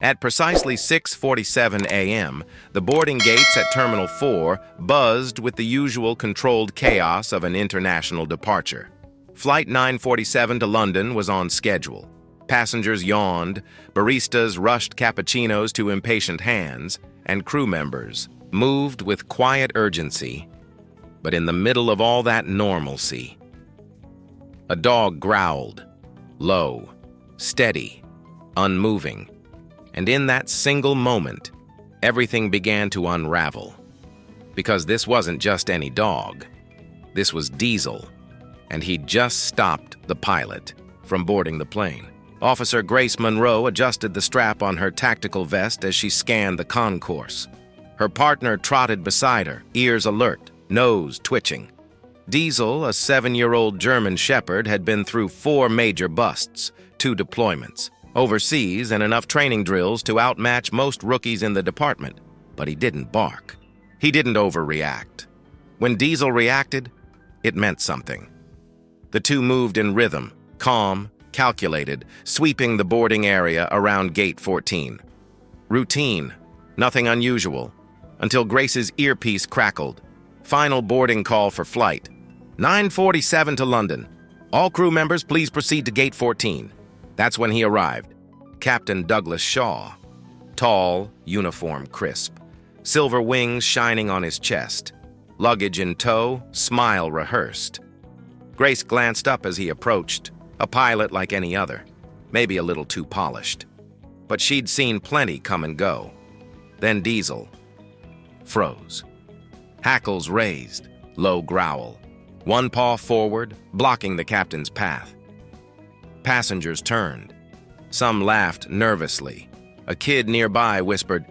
At precisely 6:47 a.m., the boarding gates at Terminal 4 buzzed with the usual controlled chaos of an international departure. Flight 947 to London was on schedule. Passengers yawned, baristas rushed cappuccinos to impatient hands, and crew members moved with quiet urgency. But in the middle of all that normalcy, a dog growled, low, steady, unmoving. And in that single moment, everything began to unravel. Because this wasn't just any dog. This was Diesel, and he'd just stopped the pilot from boarding the plane. Officer Grace Monroe adjusted the strap on her tactical vest as she scanned the concourse. Her partner trotted beside her, ears alert, nose twitching. Diesel, a 7-year-old German shepherd, had been through 4 major busts, 2 deployments, overseas, and enough training drills to outmatch most rookies in the department. But he didn't bark. He didn't overreact. When Diesel reacted, it meant something. The two moved in rhythm, calm, calculated, sweeping the boarding area around Gate 14. Routine, nothing unusual, until Grace's earpiece crackled. Final boarding call for flight. 9:47 to London. All crew members, please proceed to Gate 14. That's when he arrived. Captain Douglas Shaw. Tall, uniform crisp. Silver wings shining on his chest. Luggage in tow, smile rehearsed. Grace glanced up as he approached, a pilot like any other, maybe a little too polished. But she'd seen plenty come and go. Then Diesel froze. Hackles raised, low growl. One paw forward, blocking the captain's path. Passengers turned. Some laughed nervously. A kid nearby whispered,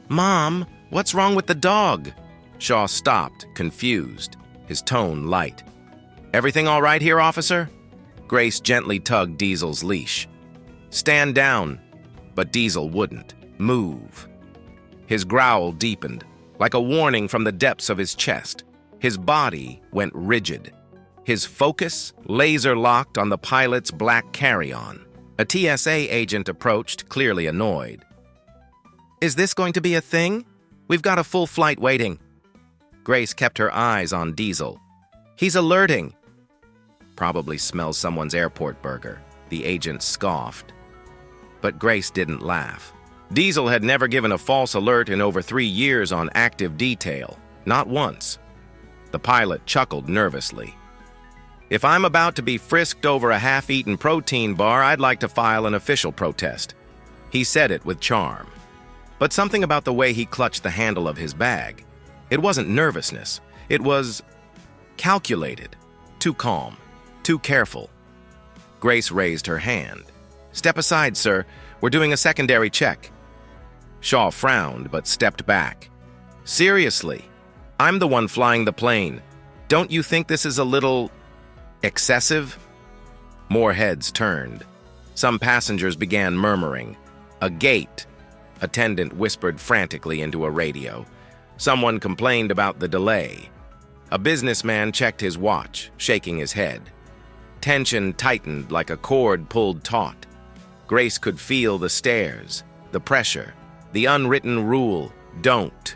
"Mom, what's wrong with the dog?" Shaw stopped, confused, his tone light. "Everything all right here, officer?" Grace gently tugged Diesel's leash. "Stand down." But Diesel wouldn't move. His growl deepened, like a warning from the depths of his chest. His body went rigid. His focus laser-locked on the pilot's black carry-on. A TSA agent approached, clearly annoyed. "Is this going to be a thing? We've got a full flight waiting." Grace kept her eyes on Diesel. "He's alerting." "Probably smells someone's airport burger," the agent scoffed. But Grace didn't laugh. Diesel had never given a false alert in over 3 years on active detail. Not once. The pilot chuckled nervously. "If I'm about to be frisked over a half-eaten protein bar, I'd like to file an official protest." He said it with charm. But something about the way he clutched the handle of his bag. It wasn't nervousness. It was calculated. Too calm. Too careful. Grace raised her hand. "Step aside, sir. We're doing a secondary check." Shaw frowned but stepped back. "Seriously, I'm the one flying the plane. Don't you think this is a little excessive?" More heads turned. Some passengers began murmuring. "A gate," attendant whispered frantically into a radio. Someone complained about the delay. A businessman checked his watch, shaking his head. Tension tightened like a cord pulled taut. Grace could feel the stares, the pressure, the unwritten rule, don't.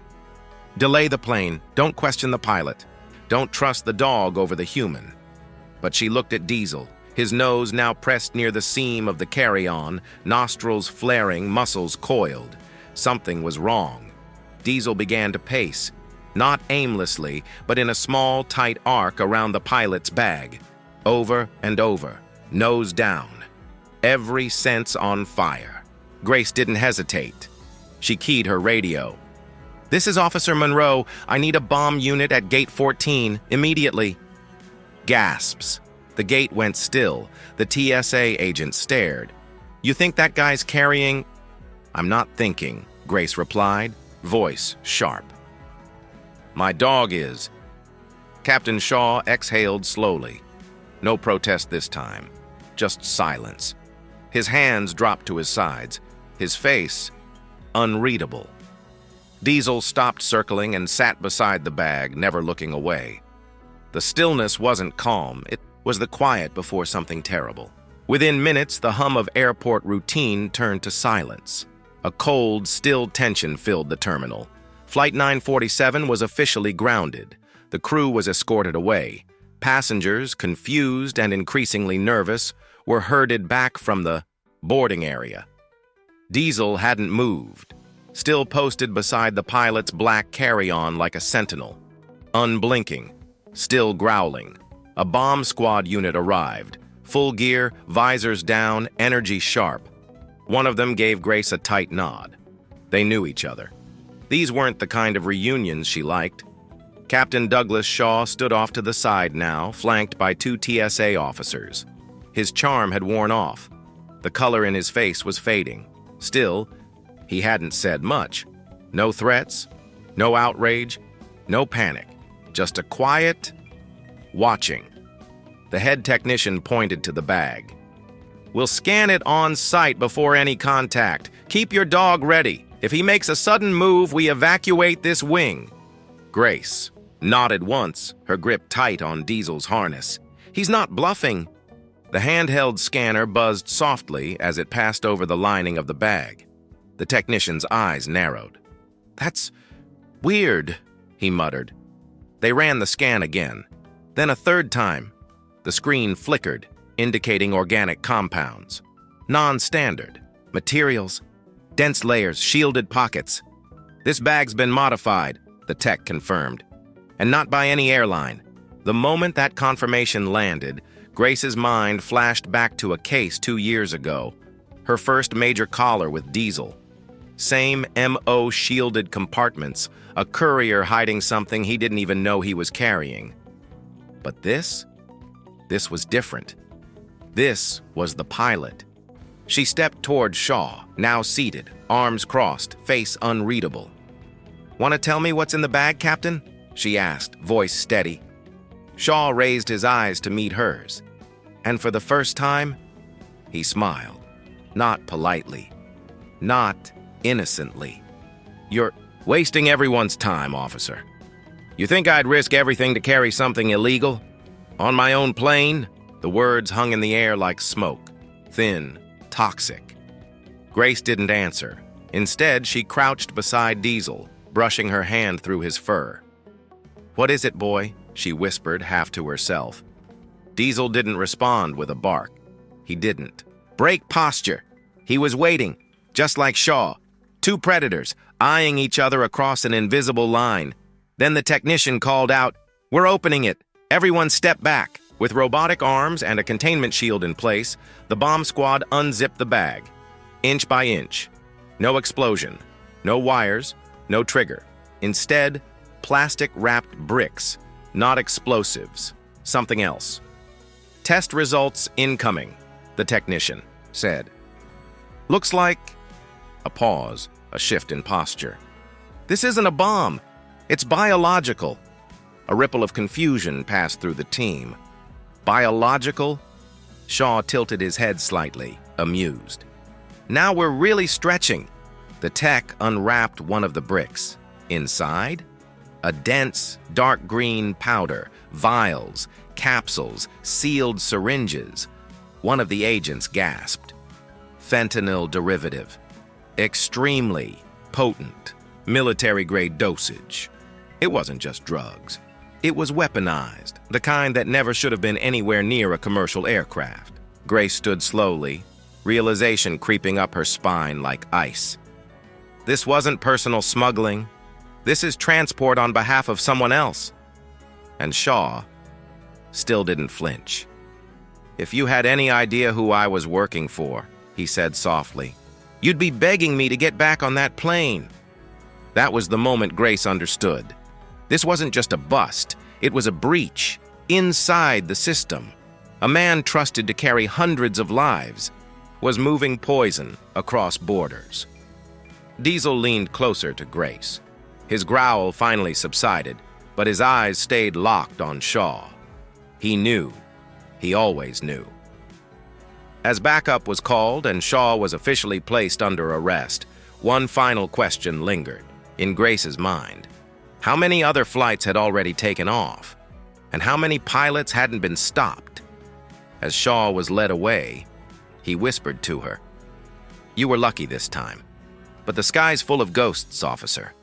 Delay the plane, don't question the pilot. Don't trust the dog over the human. But she looked at Diesel, his nose now pressed near the seam of the carry-on, nostrils flaring, muscles coiled. Something was wrong. Diesel began to pace, not aimlessly, but in a small, tight arc around the pilot's bag. Over and over, nose down. Every sense on fire. Grace didn't hesitate. She keyed her radio. "This is Officer Monroe. I need a bomb unit at Gate 14, immediately." Gasps. The gate went still. The TSA agent stared. "You think that guy's carrying—" "I'm not thinking," Grace replied, voice sharp. "My dog is." Captain Shaw exhaled slowly. No protest this time, just silence. His hands dropped to his sides, his face unreadable. Diesel stopped circling and sat beside the bag, never looking away. The stillness wasn't calm, it was the quiet before something terrible. Within minutes, the hum of airport routine turned to silence. A cold, still tension filled the terminal. Flight 947 was officially grounded. The crew was escorted away. Passengers, confused and increasingly nervous, were herded back from the boarding area. Diesel hadn't moved, still posted beside the pilot's black carry-on like a sentinel. Unblinking, still growling. A bomb squad unit arrived. Full gear, visors down, energy sharp. One of them gave Grace a tight nod. They knew each other. These weren't the kind of reunions she liked. Captain Douglas Shaw stood off to the side now, flanked by 2 TSA officers. His charm had worn off. The color in his face was fading. Still, he hadn't said much. No threats, no outrage, no panic. Just a quiet watching. The head technician pointed to the bag. "We'll scan it on site before any contact. Keep your dog ready. If he makes a sudden move, we evacuate this wing." Grace nodded once, her grip tight on Diesel's harness. "He's not bluffing." The handheld scanner buzzed softly as it passed over the lining of the bag. The technician's eyes narrowed. "That's weird," he muttered. They ran the scan again. Then a third time. The screen flickered, indicating organic compounds. Non-standard. Materials. Dense layers, shielded pockets. "This bag's been modified," the tech confirmed. "And not by any airline." The moment that confirmation landed, Grace's mind flashed back to a case 2 years ago. Her first major collar with Diesel. Same MO shielded compartments, a courier hiding something he didn't even know he was carrying. But this was different. This was the pilot. She stepped toward Shaw, now seated, arms crossed, face unreadable. "Want to tell me what's in the bag, Captain?" she asked, voice steady. Shaw raised his eyes to meet hers. And for the first time, he smiled. Not politely. Not innocently. "You're wasting everyone's time, officer. You think I'd risk everything to carry something illegal? On my own plane?" The words hung in the air like smoke. Thin, toxic. Grace didn't answer. Instead, she crouched beside Diesel, brushing her hand through his fur. "What is it, boy?" she whispered, half to herself. Diesel didn't respond with a bark. He didn't. "Break posture." He was waiting, just like Shaw. 2 predators, eyeing each other across an invisible line. Then the technician called out, "We're opening it. Everyone step back." With robotic arms and a containment shield in place, the bomb squad unzipped the bag. Inch by inch. No explosion. No wires. No trigger. Instead, plastic-wrapped bricks. Not explosives. Something else. "Test results incoming," the technician said. "Looks like..." A pause, a shift in posture. "This isn't a bomb. It's biological." A ripple of confusion passed through the team. Biological? Shaw tilted his head slightly, amused. "Now we're really stretching." The tech unwrapped one of the bricks. Inside? A dense, dark green powder, vials, capsules, sealed syringes. One of the agents gasped. Fentanyl derivative. Extremely potent, military-grade dosage. It wasn't just drugs. It was weaponized, the kind that never should have been anywhere near a commercial aircraft. Grace stood slowly, realization creeping up her spine like ice. This wasn't personal smuggling. This is transport on behalf of someone else. And Shaw still didn't flinch. "If you had any idea who I was working for," he said softly, "you'd be begging me to get back on that plane." That was the moment Grace understood. This wasn't just a bust. It was a breach inside the system. A man trusted to carry hundreds of lives was moving poison across borders. Diesel leaned closer to Grace. His growl finally subsided, but his eyes stayed locked on Shaw. He knew. He always knew. As backup was called and Shaw was officially placed under arrest, one final question lingered in Grace's mind. How many other flights had already taken off? And how many pilots hadn't been stopped? As Shaw was led away, he whispered to her, "You were lucky this time. But the sky's full of ghosts, officer.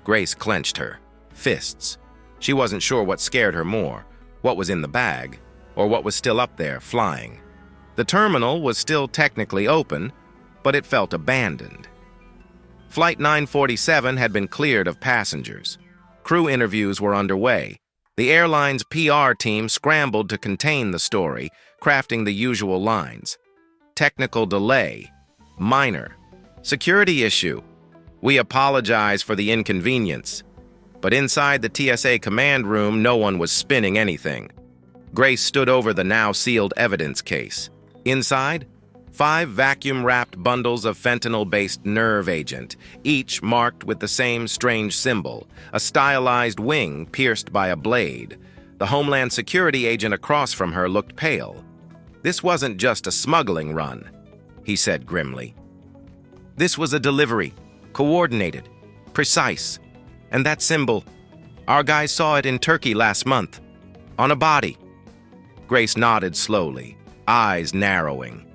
Grace clenched her fists. She wasn't sure what scared her more, what was in the bag, or what was still up there, flying. The terminal was still technically open, but it felt abandoned. Flight 947 had been cleared of passengers. Crew interviews were underway. The airline's PR team scrambled to contain the story, crafting the usual lines. Technical delay. Minor. Security issue. We apologize for the inconvenience. But inside the TSA command room, no one was spinning anything. Grace stood over the now sealed evidence case. Inside, 5 vacuum-wrapped bundles of fentanyl-based nerve agent, each marked with the same strange symbol, a stylized wing pierced by a blade. The Homeland Security agent across from her looked pale. This wasn't just a smuggling run, he said grimly. This was a delivery, coordinated, precise. And that symbol, our guys saw it in Turkey last month, on a body. Grace nodded slowly, eyes narrowing.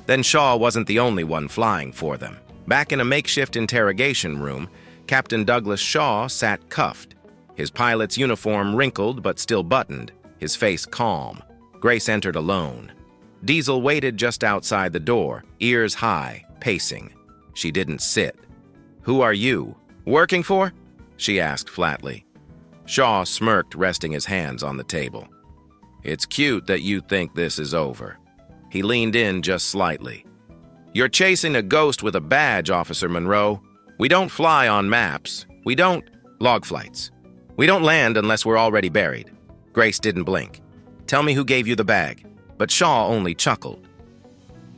Then Shaw wasn't the only one flying for them. Back in a makeshift interrogation room, Captain Douglas Shaw sat cuffed, his pilot's uniform wrinkled but still buttoned, his face calm. Grace entered alone. Diesel waited just outside the door, ears high, pacing. She didn't sit. "Who are you? Working for?" she asked flatly. Shaw smirked, resting his hands on the table. "It's cute that you think this is over." He leaned in just slightly. "You're chasing a ghost with a badge, Officer Monroe. We don't fly on maps. We don't log flights. We don't land unless we're already buried." Grace didn't blink. "Tell me who gave you the bag." But Shaw only chuckled.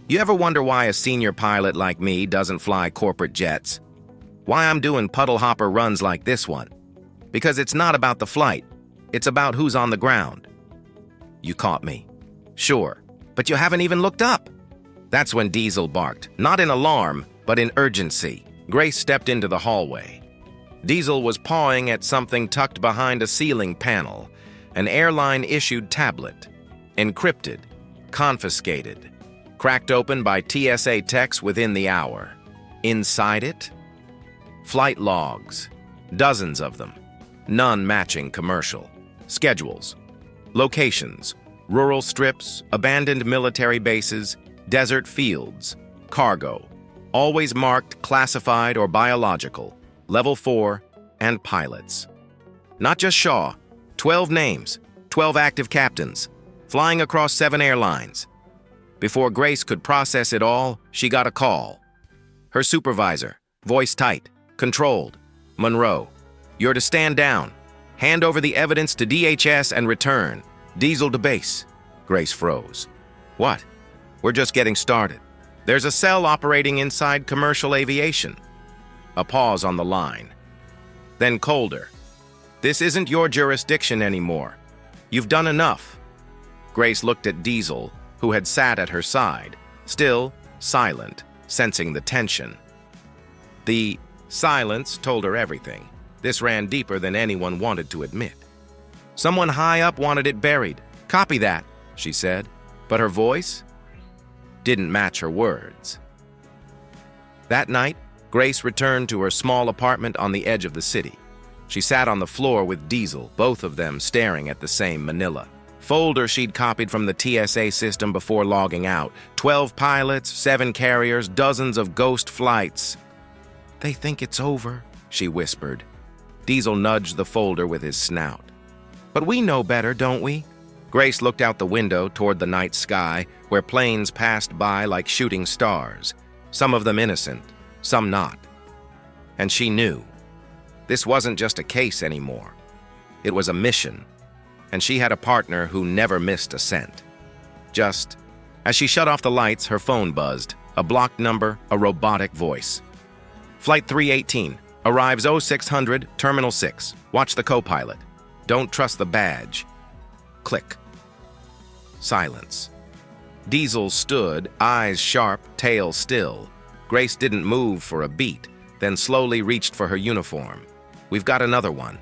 "You ever wonder why a senior pilot like me doesn't fly corporate jets? Why I'm doing puddle hopper runs like this one? Because it's not about the flight. It's about who's on the ground." "You caught me." "Sure, but you haven't even looked up." That's when Diesel barked, not in alarm, but in urgency. Grace stepped into the hallway. Diesel was pawing at something tucked behind a ceiling panel, an airline-issued tablet, encrypted, confiscated, cracked open by TSA techs within the hour. Inside it, flight logs, dozens of them, none matching commercial, schedules, locations, rural strips, abandoned military bases, desert fields, cargo, always marked classified or biological, level 4, and pilots. Not just Shaw, 12 names, 12 active captains, flying across 7 airlines. Before Grace could process it all, she got a call. Her supervisor, voice tight, controlled. "Monroe, you're to stand down. Hand over the evidence to DHS and return. Diesel to base." Grace froze. "What?" "We're just getting started. There's a cell operating inside commercial aviation." A pause on the line. Then colder. "This isn't your jurisdiction anymore. You've done enough." Grace looked at Diesel, who had sat at her side, still silent, sensing the tension. The silence told her everything. This ran deeper than anyone wanted to admit. "Someone high up wanted it buried. Copy that," she said, but her voice didn't match her words. That night, Grace returned to her small apartment on the edge of the city. She sat on the floor with Diesel, both of them staring at the same manila. Folder she'd copied from the TSA system before logging out. 12 pilots, 7 carriers, dozens of ghost flights. "They think it's over," she whispered. Diesel nudged the folder with his snout. "But we know better, don't we?" Grace looked out the window toward the night sky, where planes passed by like shooting stars, some of them innocent, some not. And she knew. This wasn't just a case anymore. It was a mission. And she had a partner who never missed a scent. Just as she shut off the lights, her phone buzzed. A blocked number, a robotic voice. "Flight 318, arrives 0600, Terminal 6. Watch the co-pilot. Don't trust the badge." Click. Silence. Diesel stood, eyes sharp, tail still. Grace didn't move for a beat, then slowly reached for her uniform. "We've got another one."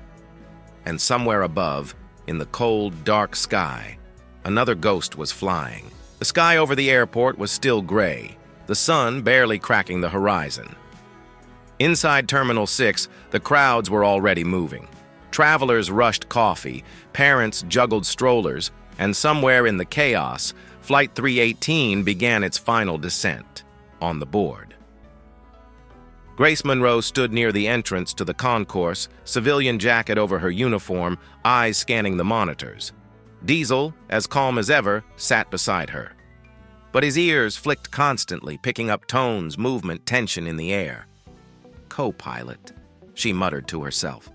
And somewhere above, in the cold, dark sky, another ghost was flying. The sky over the airport was still gray, the sun barely cracking the horizon. Inside Terminal 6, the crowds were already moving. Travelers rushed coffee, parents juggled strollers, and somewhere in the chaos, Flight 318 began its final descent on the board. Grace Monroe stood near the entrance to the concourse, civilian jacket over her uniform, eyes scanning the monitors. Diesel, as calm as ever, sat beside her. But his ears flicked constantly, picking up tones, movement, tension in the air. Co-pilot, she muttered to herself.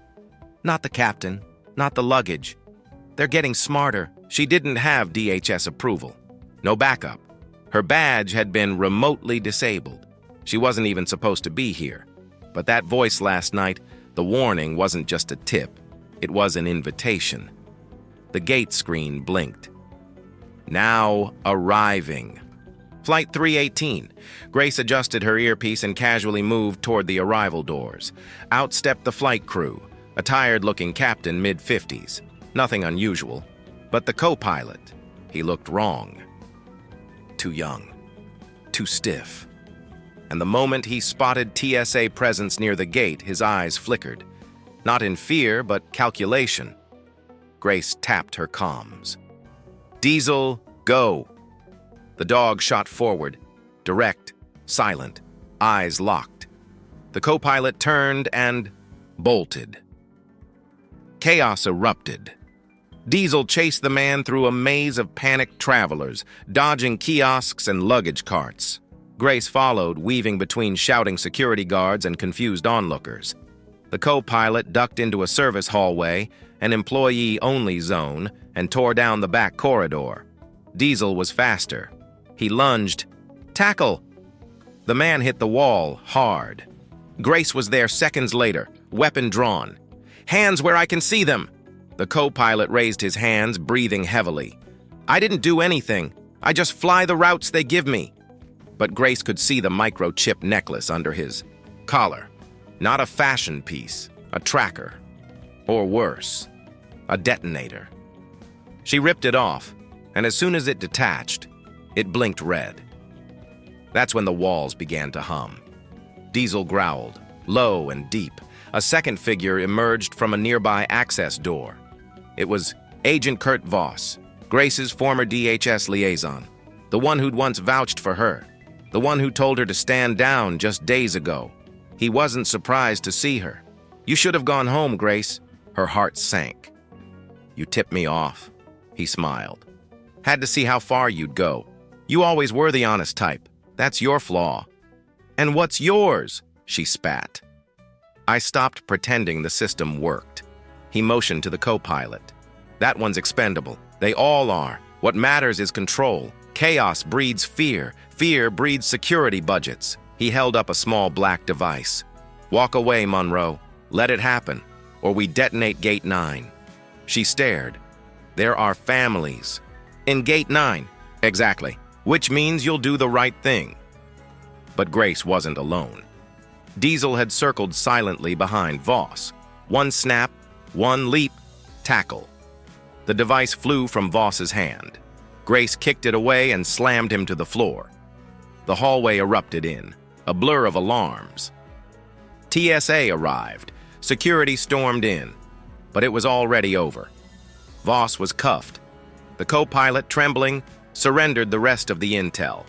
Not the captain, not the luggage. They're getting smarter. She didn't have DHS approval. No backup. Her badge had been remotely disabled. She wasn't even supposed to be here. But that voice last night, the warning, wasn't just a tip. It was an invitation. The gate screen blinked. Now arriving. Flight 318. Grace adjusted her earpiece and casually moved toward the arrival doors. Out stepped the flight crew, a tired-looking captain mid-50s. Nothing unusual. But the co-pilot, he looked wrong. Too young. Too stiff. And the moment he spotted TSA presence near the gate, his eyes flickered. Not in fear, but calculation. Grace tapped her comms. Diesel, go. The dog shot forward, direct, silent, eyes locked. The co-pilot turned and bolted. Chaos erupted. Diesel chased the man through a maze of panicked travelers, dodging kiosks and luggage carts. Grace followed, weaving between shouting security guards and confused onlookers. The co-pilot ducked into a service hallway, an employee-only zone, and tore down the back corridor. Diesel was faster. He lunged. Tackle! The man hit the wall hard. Grace was there seconds later, weapon drawn. Hands where I can see them! The co-pilot raised his hands, breathing heavily. I didn't do anything. I just fly the routes they give me. But Grace could see the microchip necklace under his collar. Not a fashion piece, a tracker. Or worse, a detonator. She ripped it off, and as soon as it detached, it blinked red. That's when the walls began to hum. Diesel growled, low and deep. A second figure emerged from a nearby access door. It was Agent Kurt Voss, Grace's former DHS liaison, the one who'd once vouched for her, the one who told her to stand down just days ago. He wasn't surprised to see her. You should have gone home, Grace. Her heart sank. You tipped me off, he smiled. Had to see how far you'd go. You always were the honest type. That's your flaw. And what's yours? She spat. I stopped pretending the system worked. He motioned to the co-pilot. That one's expendable. They all are. What matters is control. Chaos breeds fear. Fear breeds security budgets. He held up a small black device. Walk away, Monroe. Let it happen, or we detonate Gate 9. She stared. There are families. In Gate 9. Exactly. Which means you'll do the right thing. But Grace wasn't alone. Diesel had circled silently behind Voss. One snap, one leap, tackle. The device flew from Voss's hand. Grace kicked it away and slammed him to the floor. The hallway erupted in, a blur of alarms. TSA arrived. Security stormed in. But it was already over. Voss was cuffed. The co-pilot, trembling, surrendered the rest of the intel.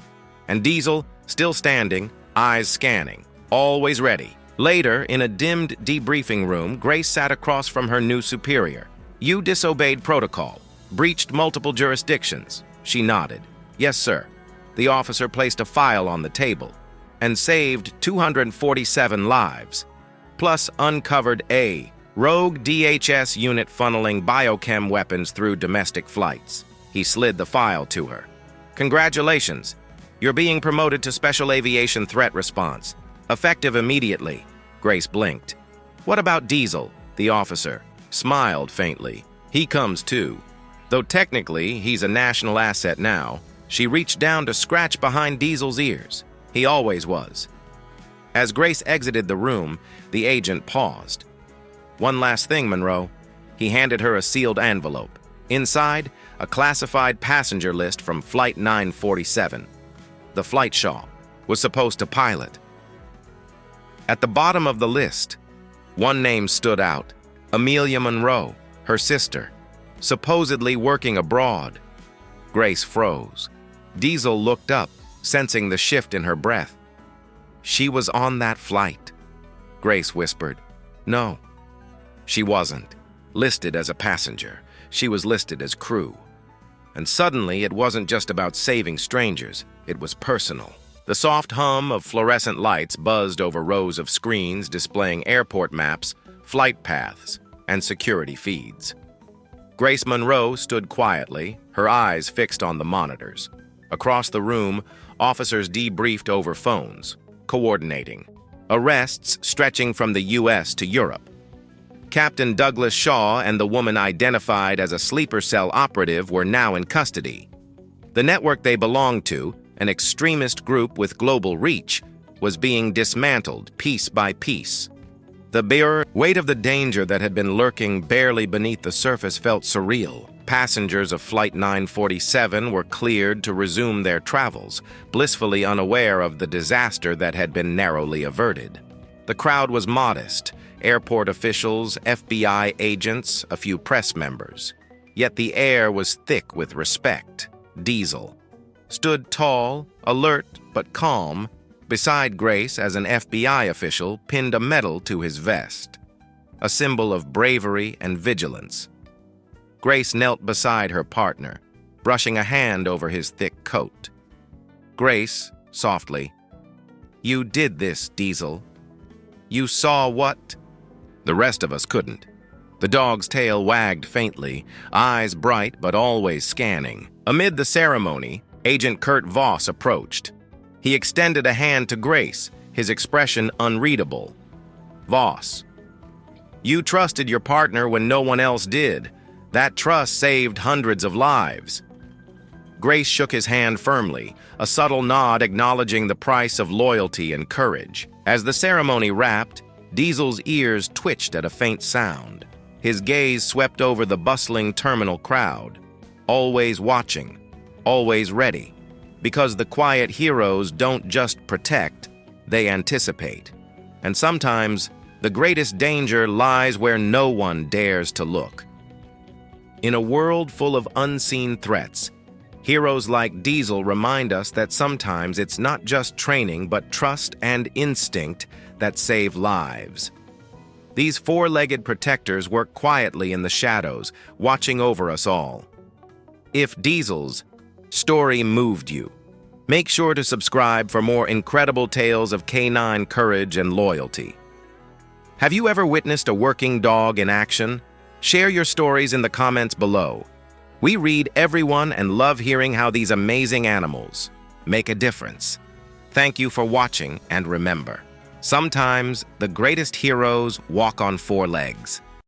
And Diesel, still standing, eyes scanning, always ready. Later, in a dimmed debriefing room, Grace sat across from her new superior. You disobeyed protocol, breached multiple jurisdictions. She nodded. Yes, sir. The officer placed a file on the table and saved 247 lives, plus uncovered a rogue DHS unit funneling biochem weapons through domestic flights. He slid the file to her. Congratulations. You're being promoted to Special Aviation Threat Response. Effective immediately. Grace blinked. What about Diesel? The officer smiled faintly. He comes too. Though technically he's a national asset now, she reached down to scratch behind Diesel's ears. He always was. As Grace exited the room, the agent paused. One last thing, Monroe. He handed her a sealed envelope. Inside, a classified passenger list from Flight 947. The flight Shaw was supposed to pilot. At the bottom of the list, one name stood out: Amelia Monroe, her sister, supposedly working abroad. Grace froze. Diesel looked up, sensing the shift in her breath. She was on that flight. Grace whispered, "No." She wasn't listed as a passenger. She was listed as crew. And suddenly, it wasn't just about saving strangers. It was personal. The soft hum of fluorescent lights buzzed over rows of screens displaying airport maps, flight paths, and security feeds. Grace Monroe stood quietly, her eyes fixed on the monitors. Across the room, officers debriefed over phones, coordinating. Arrests stretching from the U.S. to Europe. Captain Douglas Shaw and the woman identified as a sleeper cell operative were now in custody. The network they belonged to, an extremist group with global reach, was being dismantled piece by piece. The bare weight of the danger that had been lurking barely beneath the surface felt surreal. Passengers of Flight 947 were cleared to resume their travels, blissfully unaware of the disaster that had been narrowly averted. The crowd was modest: airport officials, FBI agents, a few press members. Yet the air was thick with respect. Diesel stood tall, alert but calm, beside Grace as an FBI official pinned a medal to his vest, a symbol of bravery and vigilance. Grace knelt beside her partner, brushing a hand over his thick coat. Grace, softly, "You did this, Diesel. You saw what?" The rest of us couldn't. The dog's tail wagged faintly, eyes bright but always scanning. Amid the ceremony, Agent Kurt Voss approached. He extended a hand to Grace, his expression unreadable. "Voss, you trusted your partner when no one else did. That trust saved hundreds of lives." Grace shook his hand firmly, a subtle nod acknowledging the price of loyalty and courage. As the ceremony wrapped, Diesel's ears twitched at a faint sound. His gaze swept over the bustling terminal crowd, always watching, always ready. Because the quiet heroes don't just protect, they anticipate. And sometimes, the greatest danger lies where no one dares to look. In a world full of unseen threats, heroes like Diesel remind us that sometimes it's not just training but trust and instinct that save lives. These four-legged protectors work quietly in the shadows, watching over us all. If Diesel's story moved you, make sure to subscribe for more incredible tales of canine courage and loyalty. Have you ever witnessed a working dog in action? Share your stories in the comments below. We read everyone and love hearing how these amazing animals make a difference. Thank you for watching, and remember, sometimes the greatest heroes walk on four legs.